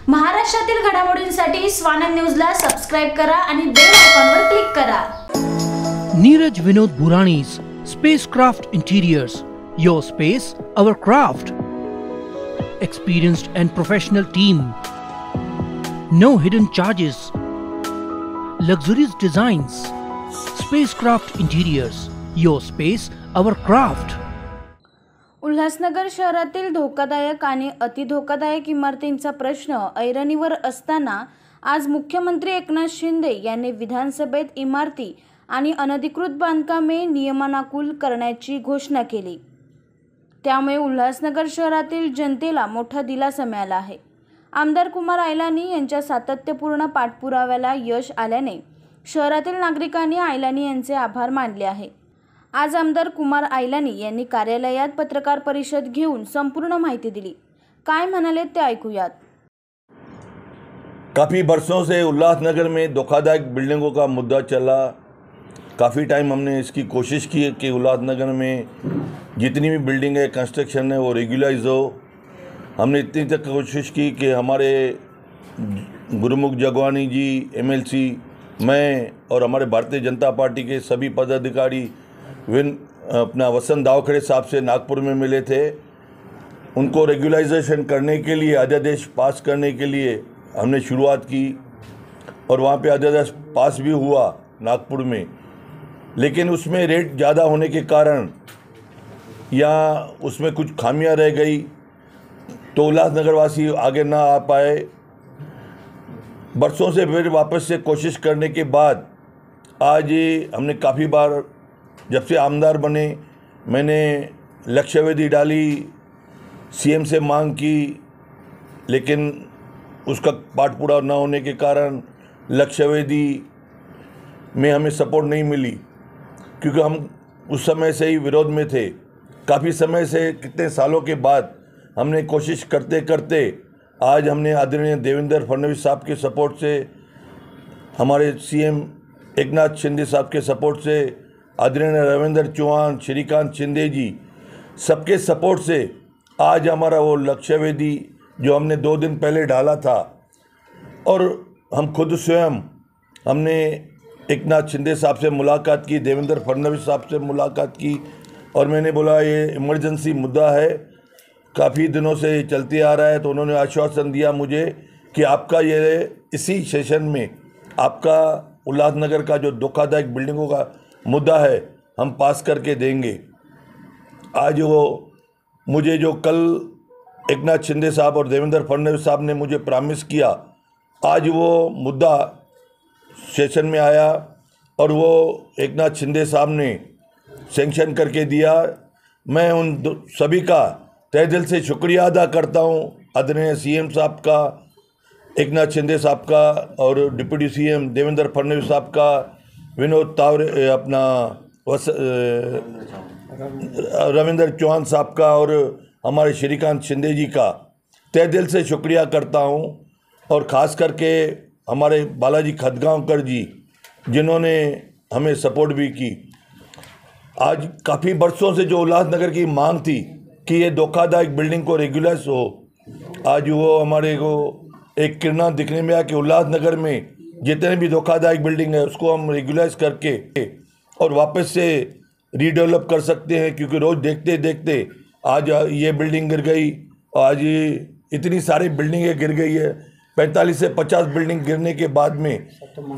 महाराष्ट्रातील घडामोडींसाठी स्वानंद न्यूजला सबस्क्राइब करा आणि बेल आयकॉनवर क्लिक करा. Neeraj Vinod बुरानी's Spacecraft Interiors. Your space, our craft. Experienced and professional team. No hidden charges. Luxurious designs. Spacecraft Interiors. Your space, our craft. Ulhasnagar शहरातील धोकादायक आणि अतिधोकादायक इमारतींचा प्रश्न ऐरणीवर असताना आज मुख्यमंत्री एकनाथ शिंदे यांनी विधानसभेत इमारती आणि अनधिकृत बांधकामे नियमानुकूल करण्याची घोषणा केली. त्यामुळे उल्हासनगर शहरातील जनतेला मोठा दिलासा मिळाला आहे. आमदार कुमार आयलानी यांच्या सातत्यपूर्ण पाठपुराव्याला यश आल्याने शहरातील नागरिकांनी आयलानी यांचे आभार मानले आहे. आज आमदार कुमार आयलानी यांनी कार्यालयात पत्रकार परिषद घेऊन संपूर्ण माहिती दिली. काय म्हणाले ते ऐकूयात. काफ़ी बरसों से उल्लासनगर में धोखादायक बिल्डिंगों का मुद्दा चला. काफ़ी टाइम हमने इसकी कोशिश की कि उल्लासनगर में जितनी भी बिल्डिंग है कंस्ट्रक्शन है वो रेगुलाइज हो. हमने इतनी तक कोशिश की कि हमारे गुरुमुख जगवानी जी, MLC, मैं और हमारे भारतीय जनता पार्टी के सभी पदाधिकारी अपना वसंत दावखड़े साहब से नागपुर में मिले थे. उनको रेगुलाइजेशन करने के लिए अध्यादेश पास करने के लिए हमने शुरुआत की और वहाँ पे अध्यादेश पास भी हुआ नागपुर में. लेकिन उसमें रेट ज़्यादा होने के कारण या उसमें कुछ खामियां रह गई तो उल्लासनगर वासी आगे ना आ पाए. बरसों से फिर वापस से कोशिश करने के बाद आज हमने काफ़ी बार, जब से आमदार बने, मैंने लक्ष्यवेदी डाली, CM से मांग की, लेकिन उसका पाठ पूरा न होने के कारण लक्ष्यवेदी में हमें सपोर्ट नहीं मिली, क्योंकि हम उस समय से ही विरोध में थे. काफ़ी समय से, कितने सालों के बाद हमने कोशिश करते करते आज हमने आदरणीय देवेंद्र फडणवीस साहब के सपोर्ट से, हमारे CM एकनाथ शिंदे साहब के सपोर्ट से, आदरणीय रविंद्र चौहान, श्रीकांत शिंदे जी, सबके सपोर्ट से आज हमारा वो लक्ष्यवेदी जो हमने 2 दिन पहले डाला था, और हम खुद स्वयं हमने एकनाथ शिंदे साहब से मुलाकात की, देवेंद्र फडणवीस साहब से मुलाकात की, और मैंने बोला ये इमरजेंसी मुद्दा है, काफ़ी दिनों से ये चलते आ रहा है. तो उन्होंने आश्वासन दिया मुझे कि आपका ये इसी सेशन में आपका उल्लासनगर का जो धोखादायक बिल्डिंगों का मुद्दा है हम पास करके देंगे. आज वो मुझे जो कल एकनाथ शिंदे साहब और देवेंद्र फडणवीस साहब ने मुझे प्रॉमिस किया, आज वो मुद्दा सेशन में आया और वो एकनाथ शिंदे साहब ने सैंक्शन करके दिया. मैं उन सभी का तहे दिल से शुक्रिया अदा करता हूँ, आदरणीय CM साहब का, एकनाथ शिंदे साहब का, और डिप्टी CM देवेंद्र फडणवीस साहब का, विनोद तावरे, अपना रविंद्र चौहान साहब का, और हमारे श्रीकांत शिंदे जी का तहे दिल से शुक्रिया करता हूँ. और ख़ास करके हमारे बालाजी खदगांवकर जी, जिन्होंने हमें सपोर्ट भी की. आज काफ़ी बरसों से जो उल्लासनगर की मांग थी कि ये धोखादायक बिल्डिंग को रेगुलाइज हो, आज वो हमारे को एक किरणा दिखने में आया कि उल्लासनगर में जितने भी धोखादायक बिल्डिंग है उसको हम रेगुलाइज करके और वापस से रीडेवलप कर सकते हैं. क्योंकि रोज़ देखते देखते आज ये बिल्डिंग गिर गई, आज इतनी सारी बिल्डिंगें गिर गई है. 45 से 50 बिल्डिंग गिरने के बाद में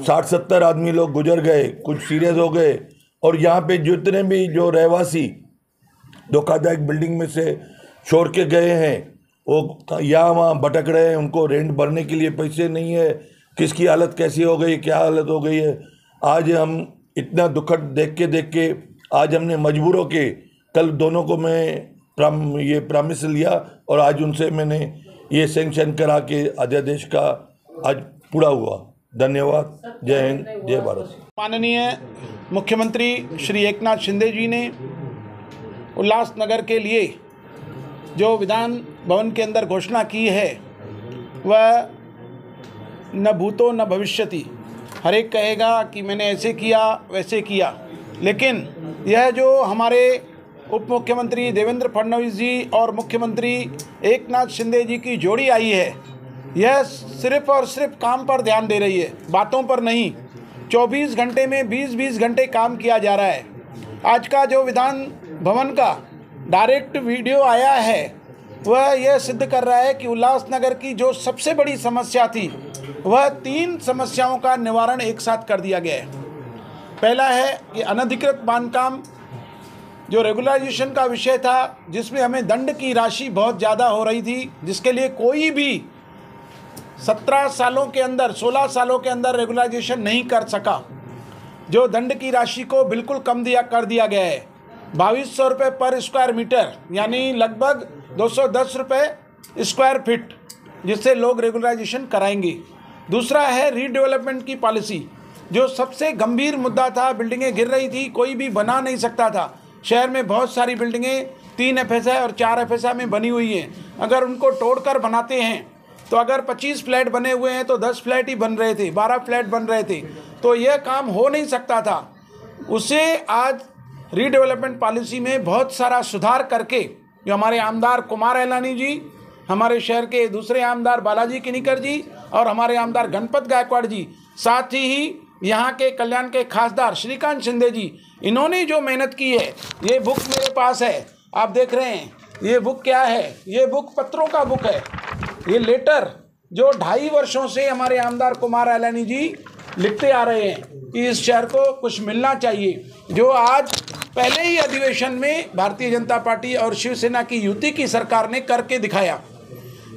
60-70 आदमी लोग गुजर गए, कुछ सीरियस हो गए. और यहाँ पे जितने भी जो रहवासी धोखादायक बिल्डिंग में से छोड़ के गए हैं वो यहाँ वहाँ भटक रहे हैं, उनको रेंट भरने के लिए पैसे नहीं है. किसकी हालत कैसी हो गई, क्या हालत हो गई है. आज हम इतना दुखद देख के आज हमने मजबूर हो के कल दोनों को मैं ये प्रॉमिस लिया और आज उनसे मैंने ये सैंक्शन करा के अध्यादेश का आज पूरा हुआ. धन्यवाद. जय हिंद, जय भारत. माननीय मुख्यमंत्री श्री एकनाथ शिंदे जी ने उल्लासनगर के लिए जो विधान भवन के अंदर घोषणा की है वह न भूतो न भविष्यति. हर एक कहेगा कि मैंने ऐसे किया वैसे किया, लेकिन यह जो हमारे उप मुख्यमंत्री देवेंद्र फडणवीस जी और मुख्यमंत्री एकनाथ शिंदे जी की जोड़ी आई है, यह सिर्फ और सिर्फ काम पर ध्यान दे रही है, बातों पर नहीं। 24 घंटे में 20-20 घंटे काम किया जा रहा है। आज का जो विधान भवन का डायरेक्ट वीडियो आया है वह यह सिद्ध कर रहा है कि उल्लासनगर की जो सबसे बड़ी समस्या थी वह 3 समस्याओं का निवारण एक साथ कर दिया गया है। पहला है कि अनधिकृत बांधकाम, जो रेगुलराइजेशन का विषय था, जिसमें हमें दंड की राशि बहुत ज़्यादा हो रही थी, जिसके लिए कोई भी 17 सालों के अंदर 16 सालों के अंदर रेगुलराइजेशन नहीं कर सका। जो दंड की राशि को बिल्कुल कम कर दिया गया है, 2200 रुपये पर स्क्वायर मीटर, यानी लगभग 210 रुपये स्क्वायर फीट, जिससे लोग रेगुलराइजेशन कराएंगे। दूसरा है रीडेवलपमेंट की पॉलिसी, जो सबसे गंभीर मुद्दा था। बिल्डिंगें गिर रही थी, कोई भी बना नहीं सकता था। शहर में बहुत सारी बिल्डिंगें 3 FSI और 4 FSI में बनी हुई हैं। अगर उनको तोड़कर बनाते हैं तो अगर 25 फ्लैट बने हुए हैं तो 10 फ्लैट ही बन रहे थे, 12 फ्लैट बन रहे थे, तो यह काम हो नहीं सकता था। उसे आज रीडेवलपमेंट पॉलिसी में बहुत सारा सुधार करके, जो हमारे आमदार कुमार एलानी जी, हमारे शहर के दूसरे आमदार बालाजी किनीकर जी और हमारे आमदार गणपत गायकवाड़ जी, साथ ही यहाँ के कल्याण के खासदार श्रीकांत शिंदे जी, इन्होंने जो मेहनत की है। ये बुक मेरे पास है, आप देख रहे हैं। ये बुक क्या है? ये बुक पत्रों का बुक है। ये लेटर जो 2.5 वर्षों से हमारे आमदार कुमार एलानी जी लिखते आ रहे हैं कि इस शहर को कुछ मिलना चाहिए, जो आज पहले ही अधिवेशन में भारतीय जनता पार्टी और शिवसेना की युति की सरकार ने करके दिखाया।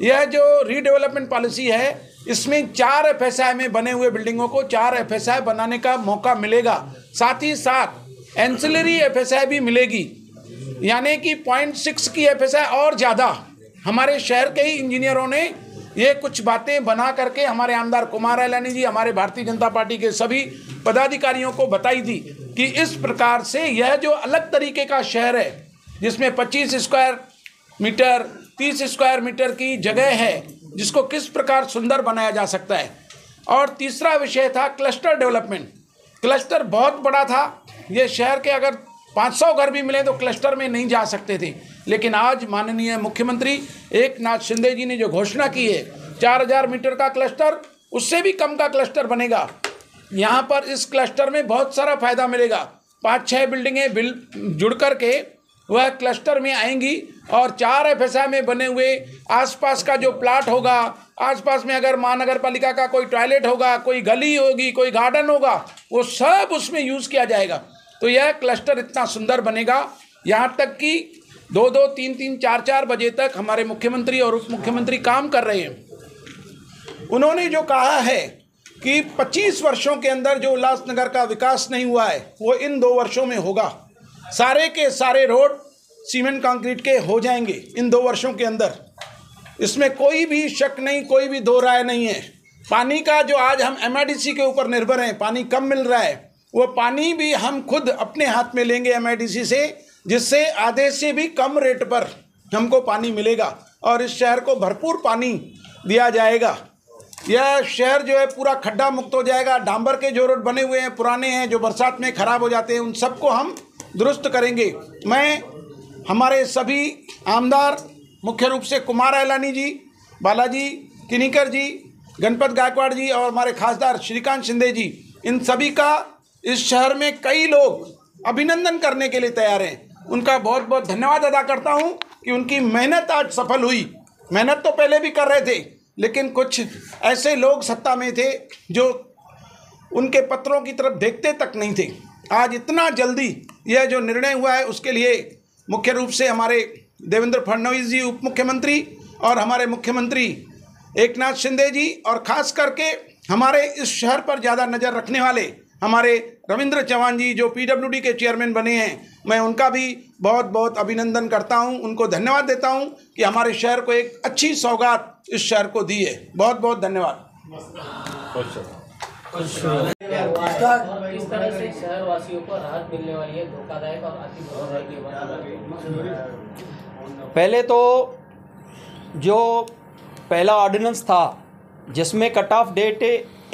यह जो रीडेवलपमेंट पॉलिसी है, इसमें 4 FSI में बने हुए बिल्डिंगों को 4 FSI बनाने का मौका मिलेगा। साथ ही साथ एंसिलरी FSI भी मिलेगी, यानी कि 0.6 की FSI और ज़्यादा। हमारे शहर के ही इंजीनियरों ने ये कुछ बातें बना करके हमारे आमदार कुमार एलानी जी, हमारे भारतीय जनता पार्टी के सभी पदाधिकारियों को बताई थी कि इस प्रकार से यह जो अलग तरीके का शहर है, जिसमें 25 स्क्वायर मीटर 30 स्क्वायर मीटर की जगह है, जिसको किस प्रकार सुंदर बनाया जा सकता है। और तीसरा विषय था क्लस्टर डेवलपमेंट। क्लस्टर बहुत बड़ा था। ये शहर के अगर 500 घर भी मिले तो क्लस्टर में नहीं जा सकते थे, लेकिन आज माननीय मुख्यमंत्री एकनाथ शिंदे जी ने जो घोषणा की है, 4000 मीटर का क्लस्टर, उससे भी कम का क्लस्टर बनेगा। यहाँ पर इस क्लस्टर में बहुत सारा फायदा मिलेगा। 5-6 बिल्डिंगें जुड़ करके वह क्लस्टर में आएंगी और 4 FSI में बने हुए आसपास का जो प्लाट होगा, आसपास में अगर महानगर पालिका का कोई टॉयलेट होगा, कोई गली होगी, कोई गार्डन होगा, वो सब उसमें यूज़ किया जाएगा। तो यह क्लस्टर इतना सुंदर बनेगा, यहाँ तक कि 2-2, 3-3, 4-4 बजे तक हमारे मुख्यमंत्री और उप मुख्यमंत्री काम कर रहे हैं। उन्होंने जो कहा है कि 25 वर्षों के अंदर जो उल्लासनगर का विकास नहीं हुआ है, वो इन 2 वर्षों में होगा। सारे के सारे रोड सीमेंट कंक्रीट के हो जाएंगे इन 2 वर्षों के अंदर। इसमें कोई भी शक नहीं, कोई भी दो राय नहीं है। पानी का जो आज हम MIDC के ऊपर निर्भर हैं, पानी कम मिल रहा है, वो पानी भी हम खुद अपने हाथ में लेंगे MIDC से, जिससे आधे से भी कम रेट पर हमको पानी मिलेगा और इस शहर को भरपूर पानी दिया जाएगा। यह शहर जो है पूरा खड्डा मुक्त हो जाएगा। डांबर के जो रोड बने हुए हैं, पुराने हैं, जो बरसात में ख़राब हो जाते हैं, उन सबको हम दुरुस्त करेंगे। मैं हमारे सभी आमदार, मुख्य रूप से कुमार एलानी जी, बालाजी किनीकर जी, गणपत गायकवाड़ जी और हमारे खासदार श्रीकांत शिंदे जी, इन सभी का इस शहर में कई लोग अभिनंदन करने के लिए तैयार हैं। उनका बहुत बहुत धन्यवाद अदा करता हूं कि उनकी मेहनत आज सफल हुई। मेहनत तो पहले भी कर रहे थे, लेकिन कुछ ऐसे लोग सत्ता में थे जो उनके पत्रों की तरफ देखते तक नहीं थे। आज इतना जल्दी यह जो निर्णय हुआ है, उसके लिए मुख्य रूप से हमारे देवेंद्र फडणवीस जी उप मुख्यमंत्री और हमारे मुख्यमंत्री एकनाथ शिंदे जी, और ख़ास करके हमारे इस शहर पर ज़्यादा नज़र रखने वाले हमारे रविंद्र चौहान जी, जो PWD के चेयरमैन बने हैं, मैं उनका भी बहुत बहुत अभिनंदन करता हूं, उनको धन्यवाद देता हूं कि हमारे शहर को एक अच्छी सौगात इस शहर को दी है। बहुत बहुत धन्यवाद। किस तरह से शहर वासियों को राहत मिलने वाली है धोखादायक और अति धोखाधड़ी के? पहले तो जो पहला ऑर्डिनेंस था जिसमें कट ऑफ डेट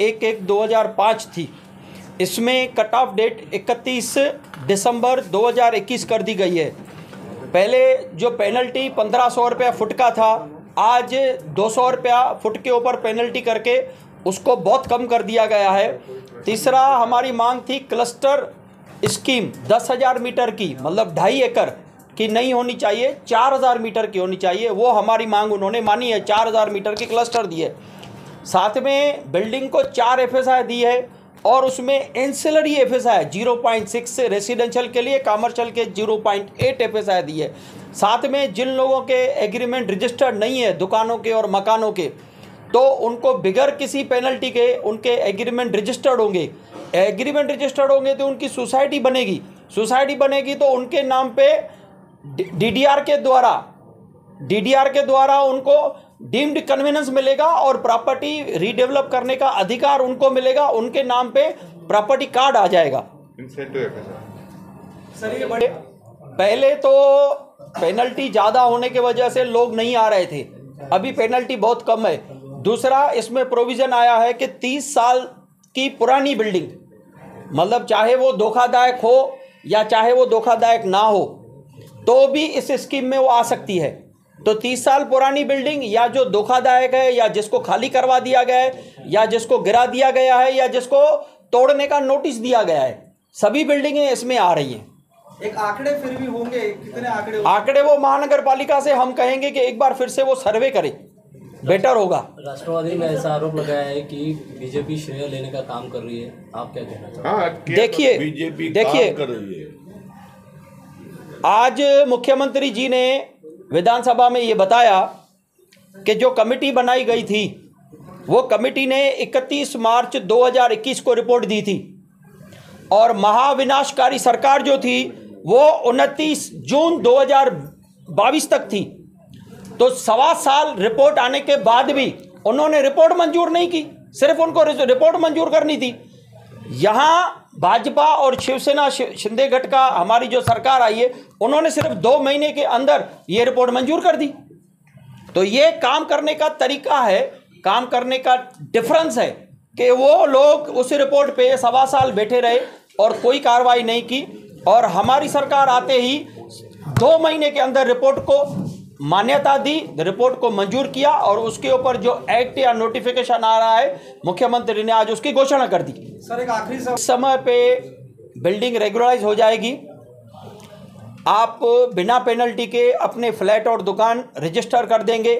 1/1/2005 थी, इसमें कट ऑफ डेट 31 दिसंबर 2021 कर दी गई है। पहले जो पेनल्टी 1500 रुपये फुट का था, आज 200 रुपया फुट के ऊपर पेनल्टी करके उसको बहुत कम कर दिया गया है। तीसरा हमारी मांग थी क्लस्टर स्कीम 10,000 मीटर की, मतलब 2.5 एकड़ की नहीं होनी चाहिए, 4,000 मीटर की होनी चाहिए। वो हमारी मांग उन्होंने मानी है, 4,000 मीटर की क्लस्टर दी है। साथ में बिल्डिंग को 4 FSI दी है और उसमें एंसिलरी FSI 0.6 से रेसिडेंशियल के लिए, कमर्शियल के 0.8 FSI दी है। साथ में जिन लोगों के एग्रीमेंट रजिस्टर्ड नहीं है दुकानों के और मकानों के, तो उनको बिगर किसी पेनल्टी के उनके एग्रीमेंट रजिस्टर्ड होंगे। एग्रीमेंट रजिस्टर्ड होंगे तो उनकी सोसाइटी बनेगी, सोसाइटी बनेगी तो उनके नाम पे DDR के द्वारा उनको डीम्ड कन्वीनियंस मिलेगा और प्रॉपर्टी रीडेवलप करने का अधिकार उनको मिलेगा, उनके नाम पे प्रॉपर्टी कार्ड आ जाएगा। सर ये बड़े पहले तो पेनल्टी ज़्यादा होने की वजह से लोग नहीं आ रहे थे, अभी पेनल्टी बहुत कम है। दूसरा इसमें प्रोविज़न आया है कि 30 साल की पुरानी बिल्डिंग, मतलब चाहे वो धोखादायक हो या चाहे वो धोखादायक ना हो, तो भी इस स्कीम में वो आ सकती है। तो 30 साल पुरानी बिल्डिंग या जो धोखादायक है या जिसको खाली करवा दिया गया है या जिसको गिरा दिया गया है या जिसको तोड़ने का नोटिस दिया गया है, सभी बिल्डिंगें इसमें आ रही हैं। एक आंकड़े फिर भी होंगे, कितने आंकड़े आंकड़े वो महानगर पालिका से हम कहेंगे कि एक बार फिर से वो सर्वे करे, बेटर होगा। राष्ट्रवादी ने ऐसा आरोप लगाया है कि बीजेपी श्रेय लेने का काम कर रही है, आप क्या कहना चाहते हैं? देखिए बीजेपी देखिए काम कर रही है। आज मुख्यमंत्री जी ने विधानसभा में ये बताया कि जो कमेटी बनाई गई थी वो कमेटी ने 31 मार्च 2021 को रिपोर्ट दी थी और महाविनाशकारी सरकार जो थी वो 29 जून 2022 तक थी। तो 1.25 साल रिपोर्ट आने के बाद भी उन्होंने रिपोर्ट मंजूर नहीं की, सिर्फ उनको रिपोर्ट मंजूर करनी थी। यहाँ भाजपा और शिवसेना शिंदे गठ का हमारी जो सरकार आई है उन्होंने सिर्फ 2 महीने के अंदर ये रिपोर्ट मंजूर कर दी। तो ये काम करने का तरीका है, काम करने का डिफरेंस है कि वो लोग उस रिपोर्ट पे 1.25 साल बैठे रहे और कोई कार्रवाई नहीं की, और हमारी सरकार आते ही 2 महीने के अंदर रिपोर्ट को मान्यता दी, रिपोर्ट को मंजूर किया और उसके ऊपर जो एक्ट या नोटिफिकेशन आ रहा है मुख्यमंत्री ने आज उसकी घोषणा कर दी। सर एक आखिरी समय पे बिल्डिंग रेगुलराइज हो जाएगी, आप बिना पेनल्टी के अपने फ्लैट और दुकान रजिस्टर कर देंगे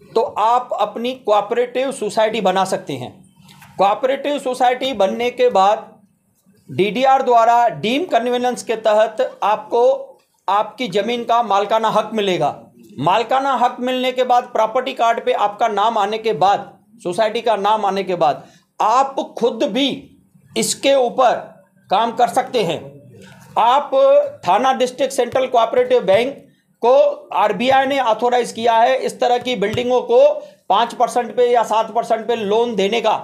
तो आप अपनी कोऑपरेटिव सोसाइटी बना सकते हैं। कोऑपरेटिव सोसाइटी बनने के बाद DDR द्वारा डीम कन्वीनियंस के तहत आपको आपकी ज़मीन का मालकाना हक मिलेगा। मालकाना हक मिलने के बाद प्रॉपर्टी कार्ड पे आपका नाम आने के बाद, सोसाइटी का नाम आने के बाद आप खुद भी इसके ऊपर काम कर सकते हैं। आप थाना डिस्ट्रिक्ट सेंट्रल कोऑपरेटिव बैंक को RBI ने ऑथोराइज किया है इस तरह की बिल्डिंगों को 5% पे या 7% पे लोन देने का,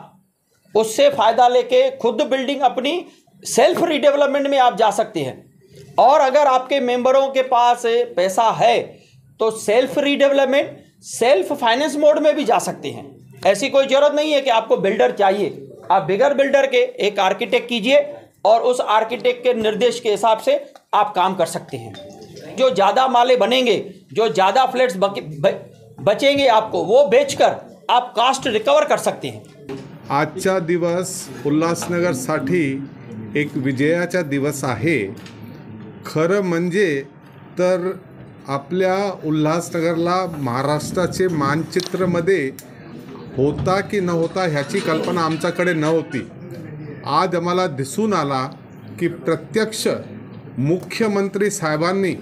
उससे फ़ायदा लेके खुद बिल्डिंग अपनी सेल्फ रीडेवलपमेंट में आप जा सकते हैं। और अगर आपके मेंबरों के पास पैसा है तो self redevelopment, self finance mode में भी जा सकते हैं। ऐसी कोई ज़रूरत नहीं है कि आपको बिल्डर चाहिए, आप बिगर बिल्डर के एक आर्किटेक्ट कीजिए और उस आर्किटेक्ट के निर्देश के हिसाब से आप काम कर सकते हैं। जो ज़्यादा माले बनेंगे, जो ज़्यादा फ्लैट्स बचेंगे आपको, वो बेचकर आप कास्ट रिकवर कर सकते हैं। आजचा दिवस उल्हासनगरसाठी एक विजयाचा दिवस आहे। खरं म्हणजे तर आपल्या उल्हासनगरला महाराष्ट्राचे मानचित्रमध्ये होता की न होता ह्याची कल्पना आमच्याकडे नव्हती। आज आम्हाला दिसून आला की प्रत्यक्ष मुख्यमंत्री साहेबांनी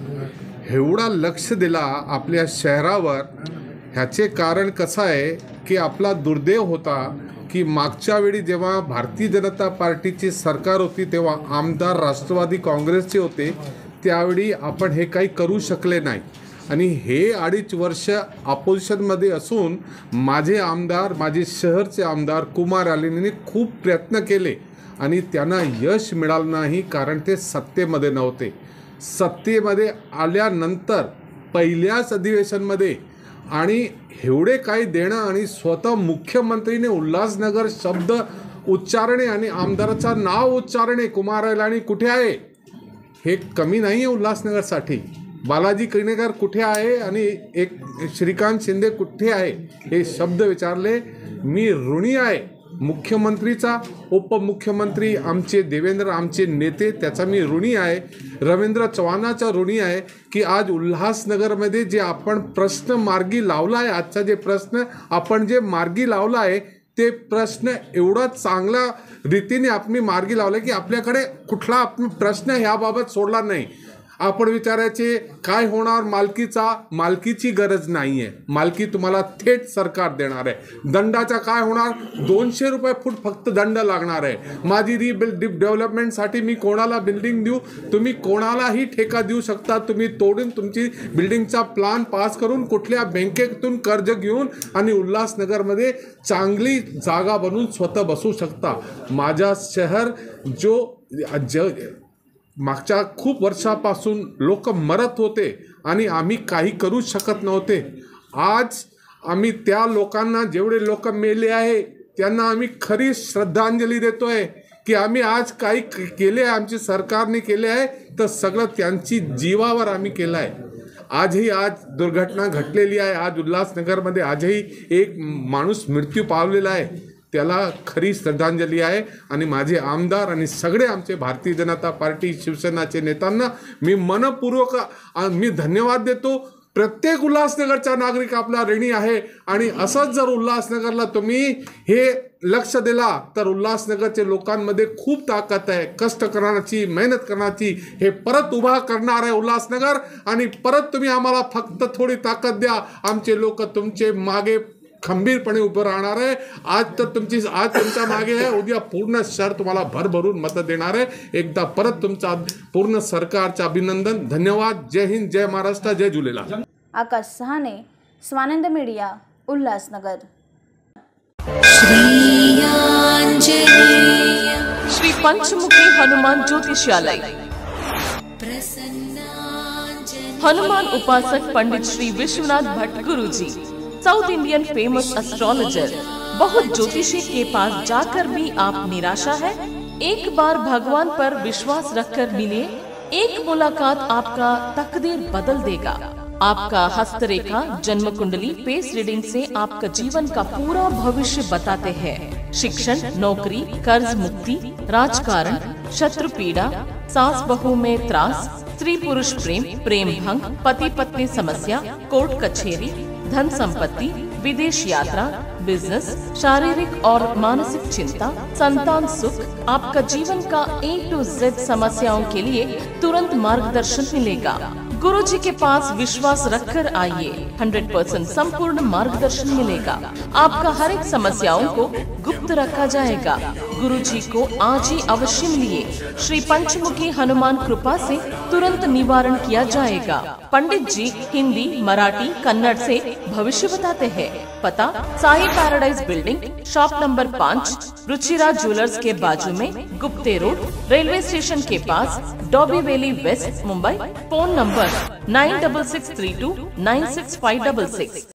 एवढा लक्ष दिला आपल्या शहरावर। ह्याचे कारण कसं आहे की आपला दुर्दैव होता की मागच्या वेळी जेव्हा भारतीय जनता पार्टीची सरकार होती तेव्हा आमदार राष्ट्रवादी काँग्रेसचे होते, त्यावेळी आपण हे काही करू शकले नाही आणि हे 2.5 वर्ष अपोजिशनमध्ये असून माझे आमदार, माझे शहरचे आमदार कुमार आलेंनी खूप प्रयत्न केले आणि त्यांना यश मिळालं नाही, कारण ते सत्तेमध्ये नव्हते। सत्तेमध्ये आल्यानंतर पहिल्याच अधिवेशनमध्ये आणि एवढे काही देणं आणि स्वतः मुख्यमंत्रीने उल्हासनगर शब्द उच्चारणे आणि आमदाराचं नाव उच्चारणे कुमार आलानी कुठे आहे हे कमी नाही आहे उल्हासनगरसाठी। बालाजी किणेकर कुठे आहे आणि एक श्रीकांत शिंदे कुठे आहे हे शब्द विचारले. मी ऋणी आहे मुख्यमंत्रीचा, उपमुख्यमंत्री आमचे देवेंद्र आमचे नेते त्याचा मी ऋणी आहे. रवींद्र चव्हाणाचा ऋणी आहे की आज उल्हासनगरमध्ये जे आपण प्रश्न मार्गी लावला आहे, आजचा जे प्रश्न आपण जे मार्गी लावला आहे ते प्रश्न एवढा चांगल्या रीतीने आपण मार्गी लावला की आपल्याकडे कुठला आपण प्रश्न ह्याबाबत सोडला नाही. आपण विचारायचे काय होणार मालकीची गरज नाही आहे. मालकी तुम्हाला थेट सरकार देणार आहे. दंडाचा काय होणार, 200 रुपये फूट फक्त दंड लागणार आहे. माझी डेव्हलपमेंटसाठी मी कोणाला बिल्डिंग देऊ, तुम्ही कोणालाही ठेका देऊ शकता. तुम्ही तोडून तुमची बिल्डिंगचा प्लान पास करून कुठल्या बँकेतून कर्ज घेऊन आणि उल्हासनगरमध्ये चांगली जागा बनवून स्वतः बसू शकता. माझा शहर जो मागच्या खूप वर्षापासून लोक मरत होते आणि आम्ही काही करू शकत नव्हते. आज आम्ही त्या लोकांना, जेवढे लोक मेले आहे त्यांना आम्ही खरी श्रद्धांजली देतोय की आम्ही आज काही केले आहे, आमच्या सरकारने केले आहे तर सगळं त्यांची जीवावर आम्ही केलं आहे. आज दुर्घटना घडलेली आहे. आज उल्हासनगरमध्ये आजही एक माणूस मृत्यू पावलेला आहे. त्याला खरी श्रद्धांजली आहे. आणि माझे आमदार आणि सगळे आमचे भारतीय जनता पार्टी शिवसेनाचे नेत्यांना मी मनपूर्वक मी धन्यवाद देतो. प्रत्येक उल्हासनगरचा नागरिक आपला ऋणी आहे. आणि असंच जर उल्हासनगरला तुम्ही हे लक्ष दिला तर उल्हासनगरच्या लोकांमध्ये खूप ताकद आहे. कष्ट करण्याची, मेहनत करण्याची, हे परत उभा करणार आहे उल्हासनगर. आणि परत तुम्ही आम्हाला फक्त थोडी ताकद द्या. आमचे लोक तुमचे मागे खंबीरपणे उभं राहणार आहे. आज तुमच्या मागे आहे, उद्या पूर्ण शहर तुम्हाला भरभरून मतं देणार आहे. एकदा परत तुमचा पूर्ण सरकारचं अभिनंदन. धन्यवाद. जय हिंद, जय महाराष्ट्र, जय झुलेलाल. आकाश सहाने, स्वानंद मीडिया, उल्हासनगर. श्री पंचमुखी हनुमान ज्योतिषालय. हनुमान उपासक पंडित श्री विश्वनाथ भट्ट गुरुजी, साउथ इंडियन फेमस एस्ट्रोलॉजर. बहुत ज्योतिषी के पास जाकर भी आप निराशा है? एक बार भगवान पर विश्वास रखकर मिले. एक मुलाकात आपका तकदीर बदल देगा. आपका हस्तरेखा, जन्म कुंडली, फेस रीडिंग से आपका जीवन का पूरा भविष्य बताते हैं. शिक्षण, नौकरी, कर्ज मुक्ति, राजकारण, शत्रु पीड़ा, सास बहू में त्रास, स्त्री पुरुष प्रेम, प्रेम भंग, पति पत्नी समस्या, कोर्ट कचहरी, धन संपत्ति, विदेश यात्रा, बिजनेस, शारीरिक और मानसिक चिंता, संतान सुख, आपका जीवन का A to Z समस्याओं के लिए तुरंत मार्गदर्शन मिलेगा. गुरुजी के पास विश्वास रखकर आइए. 100% संपूर्ण मार्गदर्शन मिलेगा. आपका हर एक समस्याओं को गुप्त रखा जाएगा. गुरुजी को आज ही अवश्य मिलिए. श्री पंचमुखी हनुमान कृपा से तुरंत निवारण किया जाएगा. पंडित जी हिंदी, मराठी, कन्नड़ से भविष्य बताते हैं. पता Sai paradise building, shop number 5, Ruchira jewellers के बाजू में, गुप्ते रोड, रेलवे स्टेशन के पास, Dombivli west, Mumbai. Phone number 9663296566.